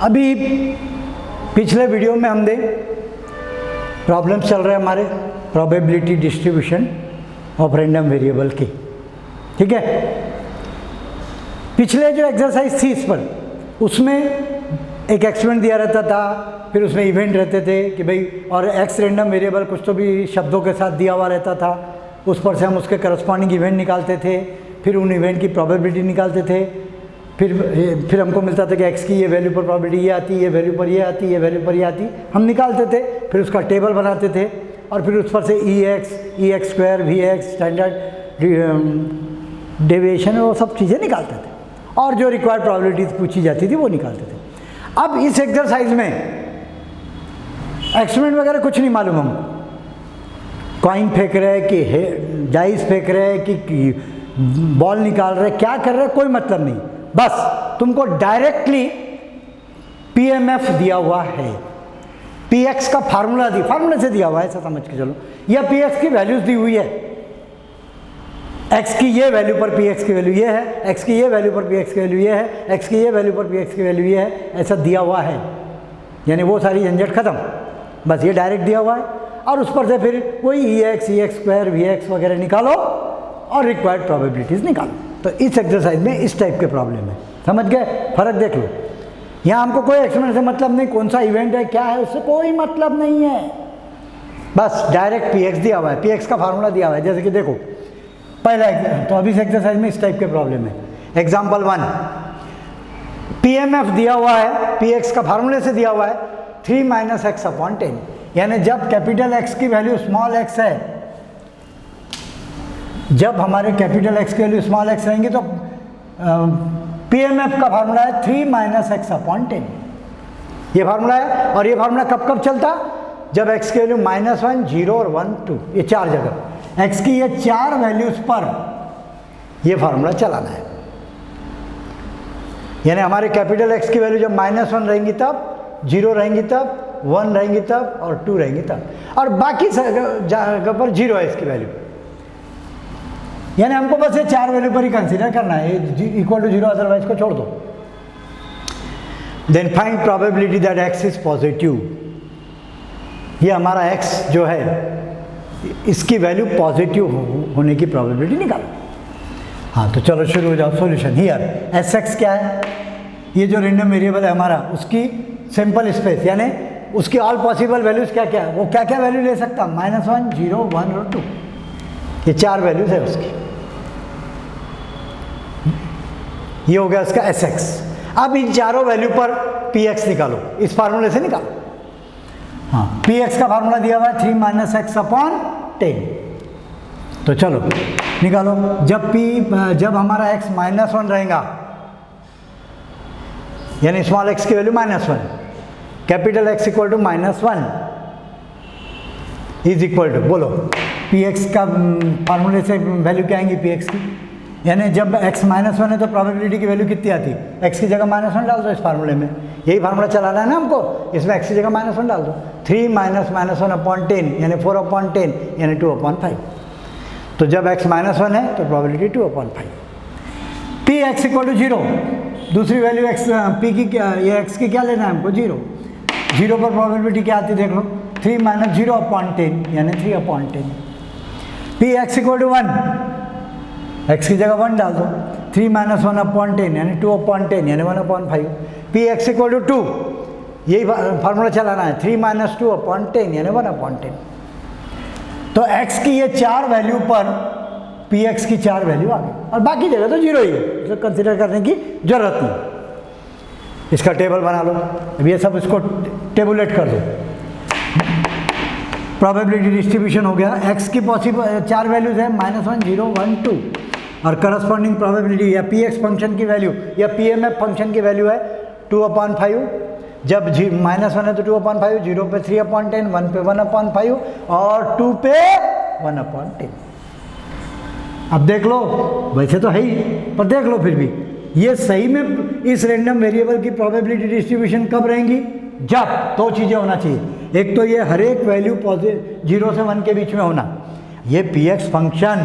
अभी पिछले वीडियो में हमने प्रॉब्लम चल रहे हमारे probability distribution of random variable की, ठीक है। पिछले जो एक्सरसाइज थी इस पर, उसमें एक एक्सपेरिमेंट दिया रहता था, फिर उसमें इवेंट रहते थे कि भाई, और एक्स रैंडम वेरिएबल कुछ तो भी शब्दों के साथ दिया हुआ रहता था, उस पर से हम उसके करस्पॉन्डिंग इवेंट निकालते थे, फिर उन इवेंट की प्रोबेबिलिटी निकालते थे, फिर हमको मिलता था कि एक्स की ये वैल्यू पर प्रोबेबिलिटी ये आती, ये वैल्यू पर ये आती, ये वैल्यू पर ये आती, हम निकालते थे, फिर उसका टेबल बनाते थे, और फिर उस पर से E X square, V X, standard deviation, वो सब चीज़ें निकालते थे, और जो रिक्वायर्ड प्रोबेबिलिटीज पूछी जाती थी वो निकालते थे। अब इस एक्सरसाइज में एक्सपेरिमेंट वगैरह कुछ नहीं मालूम, हम कॉइन फेंक रहे कि डाइस फेंक रहे कि बॉल निकाल रहे, क्या कर रहे कोई मतलब नहीं, बस तुमको डायरेक्टली पीएमएफ दिया हुआ है, पीएक्स का फार्मूला से दिया हुआ है, ऐसा समझ के चलो, या पीएक्स की वैल्यूज दी हुई है, एक्स की ये वैल्यू पर पीएक्स की वैल्यू ये है, एक्स की ये वैल्यू पर पीएक्स की वैल्यू ये है, एक्स की ये वैल्यू पर पीएक्स की वैल्यू ये है, ऐसा दिया हुआ है, यानी वो सारी झंझट खत्म, बस ये डायरेक्ट दिया हुआ है, और उस पर से फिर वही ई एक्स स्क्वायर, वी एक्स वगैरह निकालो और रिक्वायर्ड प्रोबेबिलिटीज़ निकालो। तो इस एक्सरसाइज में इस टाइप के प्रॉब्लम है, समझ गए, फर्क देख लो। यहाँ हमको कोई एक्सपेरिमेंट से मतलब नहीं, कौन सा इवेंट है क्या है उससे कोई मतलब नहीं है, बस डायरेक्ट पीएक्स दिया हुआ है, पीएक्स का फार्मूला दिया हुआ है। जैसे कि देखो पहला, तो अभी इस एक्सरसाइज में इस टाइप के प्रॉब्लम है। एग्जाम्पल 1, पीएमएफ दिया हुआ है, पीएक्स का फार्मूले से दिया हुआ है 3 - x/10, यानी जब कैपिटल एक्स की वैल्यू स्मॉल एक्स है, जब हमारे कैपिटल एक्स की वैल्यू स्मॉल एक्स रहेंगी तो पीएमएफ का फार्मूला है 3 - x/10, ये फार्मूला है। और ये फार्मूला कब कब चलता, जब एक्स की वैल्यू -1, 0 और 1, 2, ये 4 जगह, एक्स की ये 4 वैल्यूज पर ये फार्मूला चलाना है। यानी हमारे कैपिटल एक्स की वैल्यू जब -1 रहेंगी तब, 0 रहेंगी तब, 1 रहेंगी तब, और 2 रहेंगी तब, और बाकी जगह पर 0 है इसकी वैल्यू। यानी हमको बस ये 4 वैल्यू पर ही कंसीडर करना है, इक्वल टू 0, अदरवाइज को छोड़ दो। Then find probability that x is positive, ये हमारा एक्स जो है इसकी वैल्यू पॉजिटिव होने की प्रोबेबिलिटी निकालो। हाँ, तो चलो शुरू हो जाओ। सॉल्यूशन हियर, एस एक्स क्या है, ये जो रैंडम वेरिएबल है हमारा, उसकी सिंपल स्पेस, यानी उसकी ऑल पॉसिबल वैल्यूज क्या क्या है, वो क्या क्या वैल्यू ले सकता, -1, 0, 1 और 2, ये 4 वैल्यूज है उसकी। ये हो गया उसका एस एक्स। अब इन चारों वैल्यू पर पी एक्स निकालो, इस फार्मूले से निकालो। हाँ, पी एक्स का फार्मूला दिया हुआ है 3 - x/10, तो चलो निकालो। जब हमारा x -1 रहेगा, यानी स्मॉल एक्स की value -1, capital X equal to -1 is equal to, बोलो पी एक्स का फार्मूले से वैल्यू क्या आएंगी पी एक्स की, यानी जब x -1 है तो प्रोबेबिलिटी की वैल्यू कितनी आती है, x की जगह -1 डाल दो इस फार्मूले में, यही फार्मूला चलाना है ना हमको, इसमें x की जगह -1 डाल दो, 3 - -1/10 यानी 4/10 यानी 2/5। तो जब x -1 है तो probability 2/5। P X equal to 0, दूसरी वैल्यू x p की क्या, ये x की क्या लेना है हमको, 0 पर प्रोबेबिलिटी क्या आती है देख लो, 3 - 0/10 यानी 3/10। P X equal to 1, x की जगह 1 डाल दो, 3 - 1/10 यानी 2/10 यानी 1/5। पी एक्स इक्वल टू 2, यही फार्मूला चलाना है, 3 - 2/10 यानी 1/10। तो x की ये 4 वैल्यू पर पी एक्स की 4 वैल्यू आ गई, और बाकी जगह तो 0 ही है, तो कंसिडर करने की जरूरत नहीं। इसका टेबल बना लो, अब ये सब इसको टेबुलेट कर दो। प्रोबेबिलिटी डिस्ट्रीब्यूशन हो गया, x की पॉसिबल 4 वैल्यूज है, -1, 0, 1, 2, और करस्पॉन्डिंग प्रोबेबिलिटी या पी एक्स फंक्शन की वैल्यू या पी एम एफ फंक्शन की वैल्यू है 2/5, जब -1 है तो 2/5, 0 पे 3/10, 1 पे 1/5 और 2 पे 1/10। अब देख लो, वैसे तो है ही, पर देख लो फिर भी ये सही में इस रैंडम वेरिएबल की प्रोबेबिलिटी डिस्ट्रीब्यूशन कब रहेंगी, जब 2 चीज़ें होना चाहिए, एक तो ये हर एक वैल्यू 0 से 1 के बीच में होना, ये P x function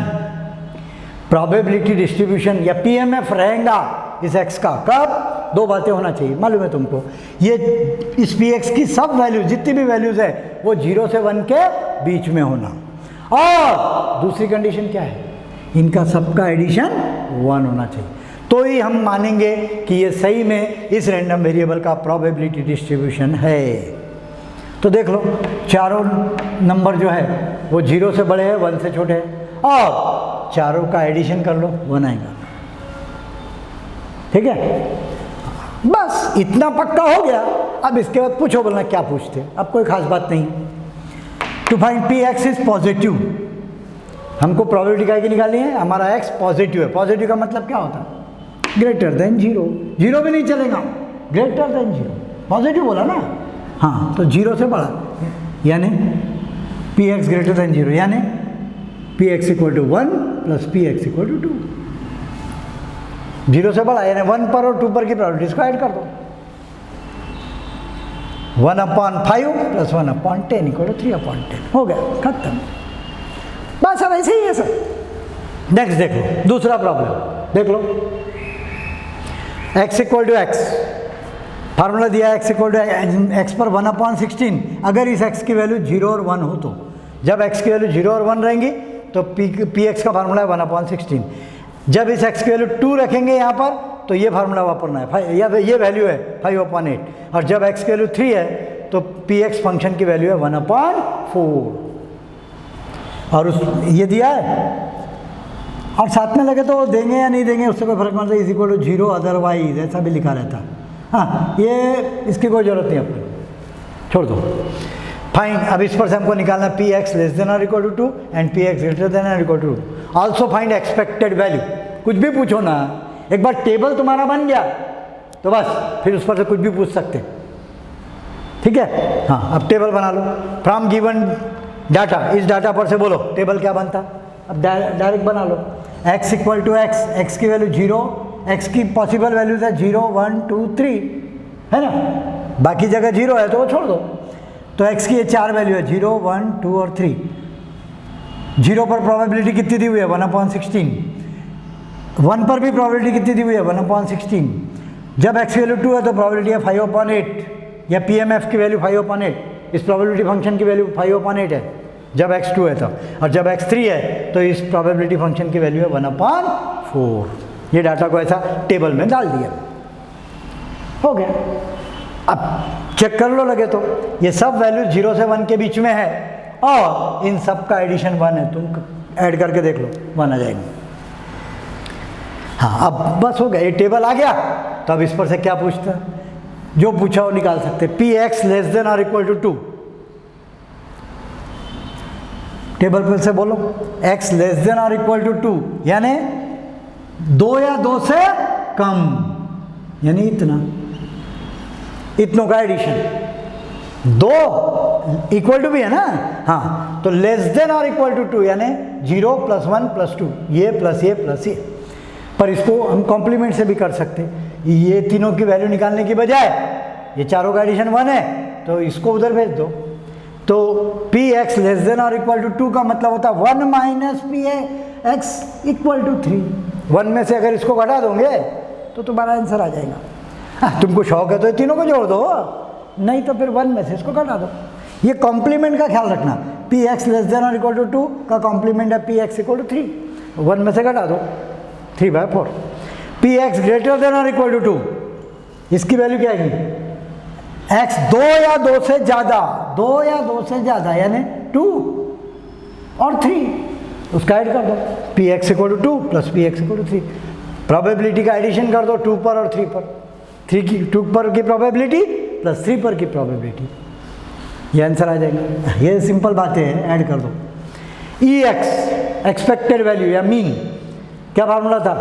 probability distribution या पीएमएफ रहेगा इस एक्स का कब, दो बातें होना चाहिए, मालूम है तुमको। ये इस पी एक्स की सब वैल्यूज, जितनी भी वैल्यूज है वो 0 से 1 के बीच में होना। और दूसरी कंडीशन क्या है, इनका सबका एडिशन 1 होना चाहिए, तो ही हम मानेंगे कि ये सही में इस रैंडम वेरिएबल का प्रोबेबिलिटी डिस्ट्रीब्यूशन है। तो देख लो, चारों नंबर जो है वो 0 से बड़े हैं, 1 से छोटे हैं, और चारों का एडिशन कर लो, 1 आएगा। ठीक है, बस इतना पक्का हो गया। अब इसके बाद पूछो, बोलना क्या पूछते, अब कोई खास बात नहीं। To find P X is positive, हमको प्रोबेबिलिटी क्या की निकालनी है, हमारा एक्स पॉजिटिव है। पॉजिटिव का मतलब क्या होता है, ग्रेटर देन 0, 0 भी नहीं चलेगा, ग्रेटर देन 0, पॉजिटिव बोला ना, हाँ, तो 0 से बड़ा, यानी पी एक्स ग्रेटर देन 0, यानी P X equal to 1 plus P X equal to 2। 0 से बड़ा यानी 1 पर और 2 पर की प्रोबेबिलिटी को ऐड कर दो, 1/5 प्लस 1/10 इक्वल टू 3/10, हो गया, खत्म। बस अब ऐसे ही है सर। नेक्स्ट देख लो, दूसरा प्रॉब्लम देख लो। x equal to x, formula दिया है x इक्वल टू एक्स पर 1/16। अगर इस x की वैल्यू 0 और 1 हो तो, जब x की वैल्यू 0 और 1 रहेंगी तो पी एक्स का फार्मूला है 1/16। जब इस x की वैल्यू 2 रखेंगे यहाँ पर तो ये फार्मूला वापरना है, ये वैल्यू है 5/8, और जब x की वैल्यू 3 है तो पी एक्स फंक्शन की वैल्यू है 1/4, और उस ये दिया है, और साथ में लगे तो देंगे या नहीं देंगे उससे कोई फर्क नहीं पड़ता, इज इक्वल टू 0 अदरवाइज ऐसा भी लिखा रहता है। हाँ, ये इसकी कोई ज़रूरत नहीं, अपने छोड़ दो। फाइन, अब इस पर से हमको निकालना पी एक्स लेस देन और equal to 2 and P X greater than और equal to 2। Also find expected value, कुछ भी पूछो ना, एक बार टेबल तुम्हारा बन गया तो बस फिर उस पर से कुछ भी पूछ सकते, ठीक है। हाँ, अब टेबल बना लो, फ्रॉम गिवन डाटा, इस डाटा पर से बोलो टेबल क्या बनता। अब डायरेक्ट बना लो, x equal to x, x की वैल्यू 0, x की पॉसिबल वैल्यूज है 0, 1, 2, 3, है ना, बाकी जगह 0 है तो वो छोड़ दो। तो x की ये 4 वैल्यू है 0, 1, 2 और 3। 0 पर प्रोबेबिलिटी कितनी दी हुई है 1/16, 1 पर भी प्रोबेबिलिटी कितनी दी हुई है 1/16। जब x की वैल्यू 2 है तो प्रोबेबिलिटी है 5/8, या PMF की वैल्यू 5/8, इस प्रोबेबिलिटी फंक्शन की वैल्यू 5/8 है जब x 2 है तो, और जब x 3 है तो इस प्रोबेबिलिटी फंक्शन की वैल्यू है 1/4। ये डाटा को ऐसा टेबल में डाल दिया, हो गया। अब चेक कर लो लगे तो, ये सब वैल्यू 0 से 1 के बीच में है, और इन सब का एडिशन 1 है, तुम ऐड करके देख लो 1 आ जाएंगे। हाँ, अब बस हो गया, ये टेबल आ गया। तो अब इस पर से क्या पूछता, जो पूछा वो निकाल सकते। पी एक्स लेस देन और इक्वल टू 2, टेबल पर से बोलो x लेस देन और इक्वल टू 2, यानी 2 या 2 से कम, यानी इतना, इतनों का एडिशन, 2 इक्वल टू भी है ना, हाँ, तो लेस देन और इक्वल टू 2 यानी 0 + 1 + 2, ये प्लस ये प्लस ये। पर इसको हम कॉम्प्लीमेंट से भी कर सकते, ये तीनों की वैल्यू निकालने की बजाय ये चारों का एडिशन 1 है तो इसको उधर भेज दो। तो पी एक्स लेस देन और इक्वल टू 2 का मतलब होता है 1 minus P X equal to 3। 1 में से अगर इसको घटा दोगे तो तुम्हारा आंसर आ जाएगा। तुमको शौक है तो तीनों को जोड़ दो, नहीं तो फिर 1 में से इसको घटा दो। ये कॉम्प्लीमेंट का ख्याल रखना, पी एक्स लेस देन और इक्वल टू 2 का कॉम्प्लीमेंट है पी एक्स इक्वल टू 3, 1 में से घटा दो 3/4। पी एक्स ग्रेटर देन और इक्वल टू 2, इसकी वैल्यू क्या आएगी, x 2 या 2 से ज़्यादा, 2 या 2 से ज़्यादा यानी 2 और 3, उसका ऐड कर दो, P X equal to 2 plus P X equal to 3। Probability का एडिशन कर दो 2 पर और 3 पर, 2 पर की प्रोबेबिलिटी प्लस 3 पर की प्रोबेबिलिटी, ये आंसर आ जाएगा। ये सिंपल बातें हैं, ऐड कर दो। ई एक्स एक्सपेक्टेड वैल्यू या मीन, क्या फार्मूला था,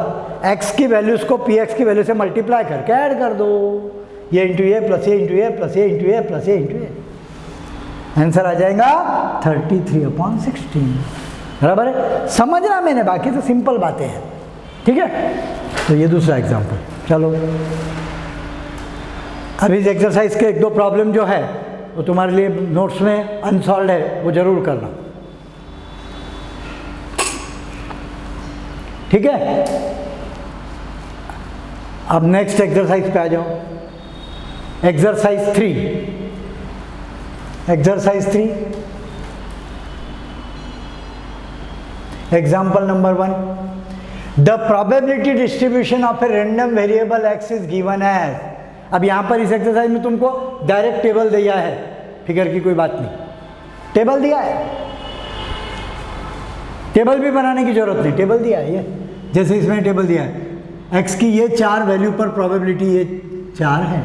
x की वैल्यूज़ को पी एक्स की वैल्यू से मल्टीप्लाई करके ऐड कर दो, ये इंटू ए प्लस ए इंटू ए प्लस ए इंटू ए प्लस ए इंटू ए, आंसर आ जाएगा 33/16। बराबर है, समझना मैंने, बाकी तो सिंपल बातें हैं, ठीक है। तो ये दूसरा एग्जाम्पल। चलो अभी इस एक्सरसाइज के 1-2 प्रॉब्लम जो है वो तुम्हारे लिए नोट्स में अनसॉल्व है, वो जरूर करना, ठीक है। अब नेक्स्ट एक्सरसाइज पे आ जाओ। Exercise 3, example number 1, the probability distribution of a random variable x is given as. अब यहां पर इस एक्सरसाइज में तुमको डायरेक्ट टेबल दिया है, फिगर की कोई बात नहीं, टेबल दिया है, टेबल भी बनाने की जरूरत नहीं, टेबल दिया है ये, जैसे इसमें टेबल दिया है एक्स की ये 4 वैल्यू पर प्रोबेबिलिटी ये 4 है।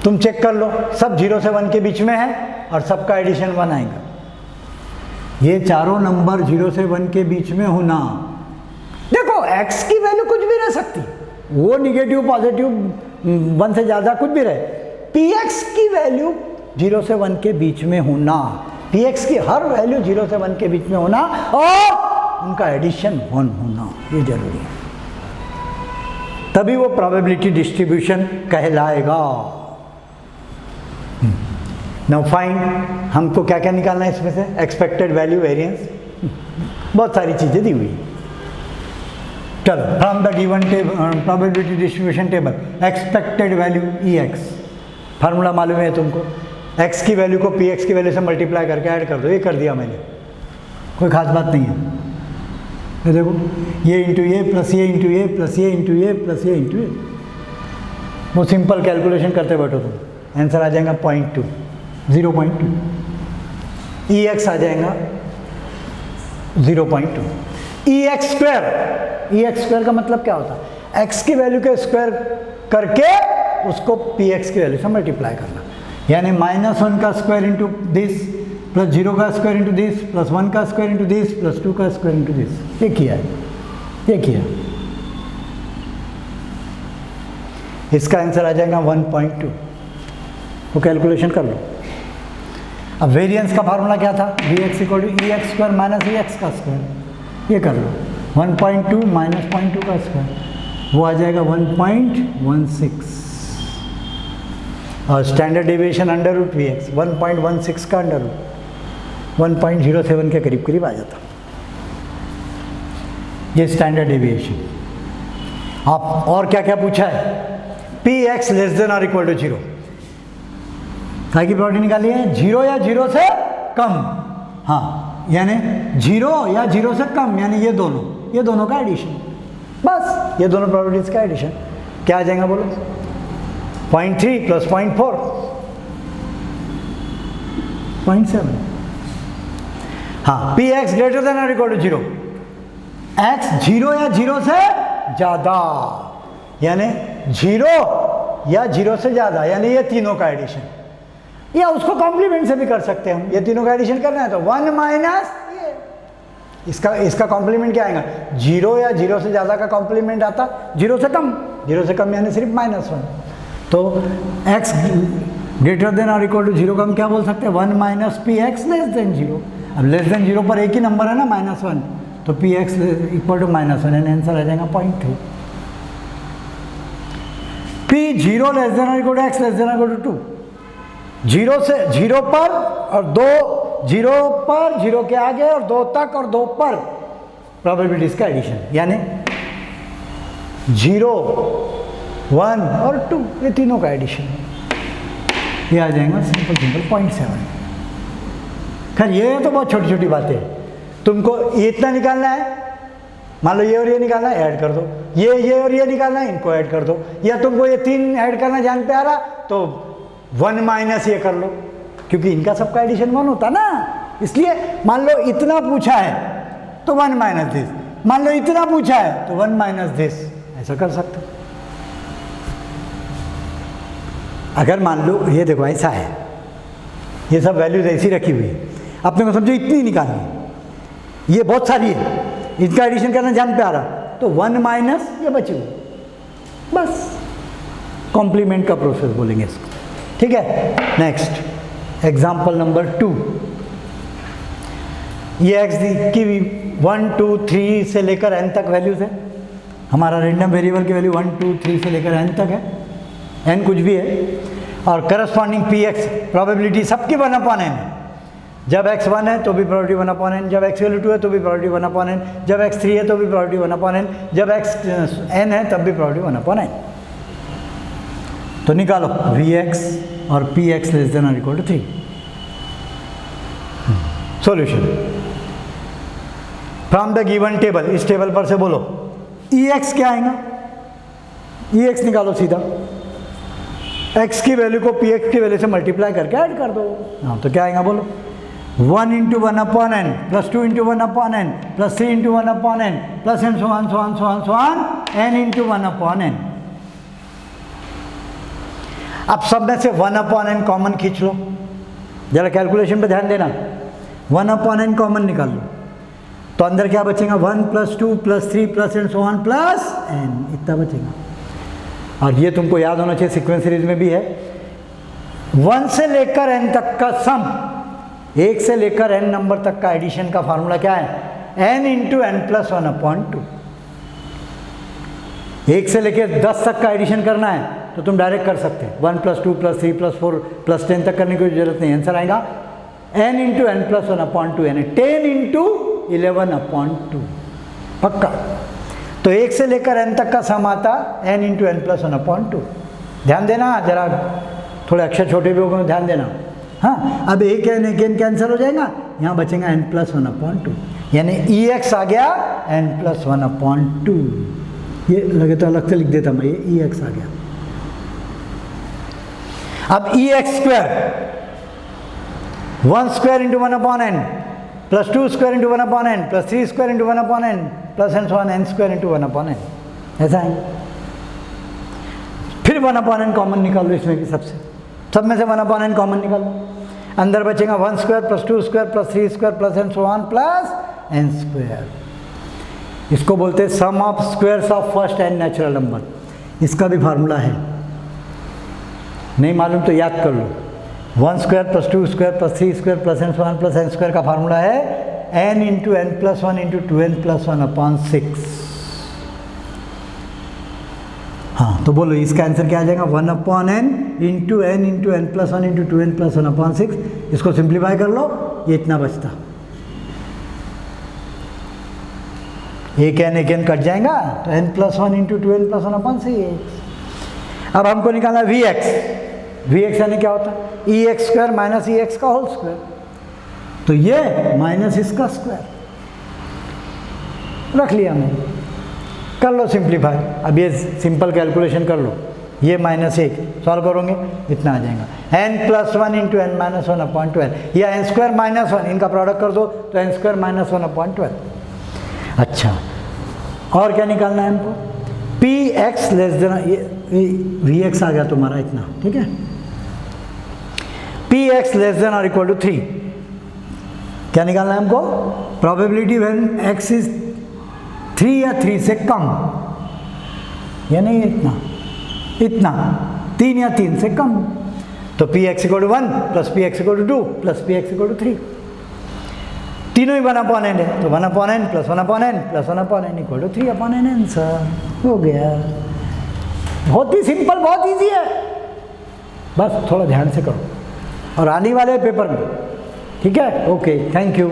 तुम चेक कर लो, सब 0 से 1 के बीच में है और सबका एडिशन 1 आएगा। ये चारों नंबर 0 से 1 के बीच में होना। देखो x की वैल्यू कुछ भी रह सकती, वो निगेटिव पॉजिटिव 1 से ज़्यादा कुछ भी रहे, px की वैल्यू 0 से 1 के बीच में होना, px की हर वैल्यू 0 से 1 के बीच में होना और उनका एडिशन 1 होना, ये जरूरी है, तभी वो प्रोबेबिलिटी डिस्ट्रीब्यूशन कहलाएगा। नाउ फाइंड, हमको क्या क्या निकालना है इसमें से, एक्सपेक्टेड वैल्यू, वेरिएंस, बहुत सारी चीज़ें दी हुई है। चलो, from the given probability distribution table, expected value EX, formula मालूम है तुमको, x की वैल्यू को px की वैल्यू से मल्टीप्लाई करके ऐड कर दो, ये कर दिया मैंने, कोई खास बात नहीं है। ये देखो, ये इंटू ये प्लस ये इंटू ये प्लस ये इंटू ये प्लस ये इंटू ये, वो सिंपल कैलकुलेशन करते बैठो तुम, आंसर आ जाएगा 0.2, 0.2, EX आ जाएगा 0.2, EX स्क्वायर का मतलब क्या होता है, x की वैल्यू के स्क्वायर करके उसको px की वैल्यू से मल्टीप्लाई करना, यानी -1 का स्क्वायर इंटू दिस प्लस 0 का स्क्वायर इंटू दिस प्लस 1 का स्क्वायर इंटू दिस प्लस 2 का स्क्वायर इंटू दिस, ये किया है, ये किया। इसका आंसर आ जाएगा 1.2, वो कैलकुलेशन कर लो। अब वेरिएंस का फार्मूला क्या था, Vx equal to EX square minus EX का स्क्वायर, ये कर लो, 1.2 माइनस 0.2 का स्क्वायर, वो आ जाएगा 1.16, और standard deviation under root Vx 1.16 का अंडर रूट 1.07 के करीब करीब आ जाता, ये स्टैंडर्ड डेविएशन। आप और क्या क्या पूछा है, Px लेस देन और इक्वल टू 0, काय की प्रॉपर्टी निकाली है, 0 या 0 से कम, हाँ, यानी 0 या 0 से कम, यानी ये दोनों का एडिशन, बस ये दोनों प्रॉपर्टीज का एडिशन क्या आ जाएगा बोलो, 0.3 प्लस 0.4, 0.7। हाँ, Px ग्रेटर देन और इक्वल टू 0, x 0 या 0 से ज़्यादा, यानी 0 या 0 से ज़्यादा, यानी ये तीनों का एडिशन, या उसको कॉम्प्लीमेंट से भी कर सकते हैं हम, ये तीनों का एडिशन करना है तो 1 माइनस ये, इसका कॉम्प्लीमेंट क्या आएगा, 0 या 0 से ज़्यादा का कॉम्प्लीमेंट आता 0 से कम यानी सिर्फ -1, तो x ग्रेटर देन और इक्वल टू 0 का हम क्या बोल सकते हैं, 1 माइनस Px लेस देन 0। अब लेस देन 0 पर एक ही नंबर है ना, -1, तो Px इक्वल टू -1, यानी आंसर आ जाएगा 0.2। P 0 लेस देन और equal to x less than और इक्वल टू 2, 0 से 0 पर और 2, 0 पर 0 के आगे और 2 तक और 2 पर प्रोबेबिलिटीज का एडिशन, यानी 0, 1 और 2, ये तीनों का एडिशन, ये आ जाएगा सिंपल 0.7। खैर ये तो बहुत छोटी छोटी बातें हैं, तुमको ये इतना निकालना है, मान लो ये और ये निकालना है, ऐड कर दो, ये और ये निकालना है, इनको ऐड कर दो, या तुमको ये 3 ऐड करना जान पे आ रहा तो 1 माइनस ये कर लो, क्योंकि इनका सबका एडिशन 1 होता ना, इसलिए मान लो इतना पूछा है तो 1 माइनस दिस, मान लो इतना पूछा है तो 1 माइनस दिस, ऐसा कर सकते हो। अगर मान लो ये देखो ऐसा है, ये सब वैल्यूज ऐसी रखी हुई है, अपने को समझो इतनी निकालनी है, ये बहुत सारी है, इनका एडिशन करना जान पे आ रहा तो 1 माइनस ये बचे हुए, बस कॉम्प्लीमेंट का प्रोसेस बोलेंगे इसको, ठीक है। नेक्स्ट एग्जाम्पल नंबर 2, ये x की 1, 2, 3 से लेकर n तक वैल्यूज है, हमारा रेंडम वेरिएबल की वैल्यू 1, 2, 3 से लेकर n तक है, n कुछ भी है, और करस्पॉन्डिंग Px प्रोबेबिलिटी सबकी 1/n है, जब x1 है तो भी प्रोबेबिलिटी 1/n, जब x वैल्यू 2 है तो भी प्रोबेबिलिटी 1/n, जब x3 है तो भी प्रोबेबिलिटी 1/n, जब xn है तब भी प्रोबेबिलिटी 1/n। तो निकालो Vx और Px लेस देन और equal to 3। Solution from the given table, इस टेबल पर से बोलो Ex क्या आएगा, Ex निकालो सीधा, x की वैल्यू को Px की वैल्यू से मल्टीप्लाई करके ऐड कर दो। हाँ तो क्या आएगा बोलो, 1 × 1/n plus 2 × 1/n plus 3 × 1/n plus and so on n × 1/n। अब सब में से 1/n कॉमन खींच लो, जरा कैलकुलेशन पे ध्यान देना, 1/n कॉमन निकाल लो तो अंदर क्या बचेगा, 1 + 2 + 3 plus and so on plus n, इतना बचेगा। और ये तुमको याद होना चाहिए, सीक्वेंस सीरीज में भी है, 1 से लेकर n तक का सम, 1 से लेकर n नंबर तक का एडिशन का फार्मूला क्या है, n × n + 1/2। 1 से लेकर 10 तक का एडिशन करना है तो तुम डायरेक्ट कर सकते हैं, 1 + 2 + 3 + 4 + 10 तक करने की जरूरत नहीं, आंसर आएगा n × n + 1/2, यानी 10 × 11/2 पक्का। तो 1 से लेकर n तक का सम आता n × n + 1/2। ध्यान देना जरा, थोड़े अक्षर छोटे भी हो गए, ध्यान देना। हाँ अब एक n कैंसिल हो जाएगा, यहाँ बचेगा n + 1/2, यानी Ex आ गया n + 1/2। ये लगे तो अलग से लिख देता मैं, ये Ex आ गया। अब Ex², 1² × 1/n plus 2² × 1/n plus 3² × 1/n plus and so on n² × 1/n, ऐसा है। फिर 1/n कॉमन निकाल लो इसमें भी, सब में से 1/n कॉमन निकाल लो, अंदर बचेगा 1² + 2² + 3² plus and so on plus n²। इसको बोलते हैं sum of squares of first n natural number. इसका भी फार्मूला है, नहीं मालूम तो याद कर लो, 1² + 2² + 3² plus and so on plus n² का फार्मूला है n × n + 1 × 2n + 1/6। हाँ तो बोलो इसका आंसर क्या आ जाएगा, 1/n × n × n + 1 × 2n + 1/6। इसको सिंप्लीफाई कर लो, ये इतना बचता, एक n कट जाएगा तो n + 1 × 2n + 1/6। अब हमको निकालना Vx, Vx यानी क्या होता है, Ex² - Ex का होल स्क्वायर, तो ये माइनस इसका स्क्वायर रख लिया हमने, कर लो सिंप्लीफाई। अब ये सिंपल कैलकुलेशन कर लो, ये -1 सॉल्व करोगे इतना आ जाएगा, n + 1 × n - 1/12, या n² - 1 इनका प्रोडक्ट कर दो तो n² - 1/12। अच्छा और क्या निकालना है हमको, Px लेस देन, ये Vx आ गया तुम्हारा इतना, ठीक है। Px लेस देन और इक्वल टू 3, क्या निकालना है हमको, प्रोबेबिलिटी व्हेन x इज 3 या 3 से कम, या नहीं इतना 3 या 3 से कम, तो Px = 1 + Px = 2 + Px = 3, तीनों ही 1/n है, तो 1/n + 1/n + 1/n = 3/n, answer हो गया। बहुत ही सिंपल, बहुत इजी है, बस थोड़ा ध्यान से करो और आने वाले पेपर में, ठीक है। Okay, thank you.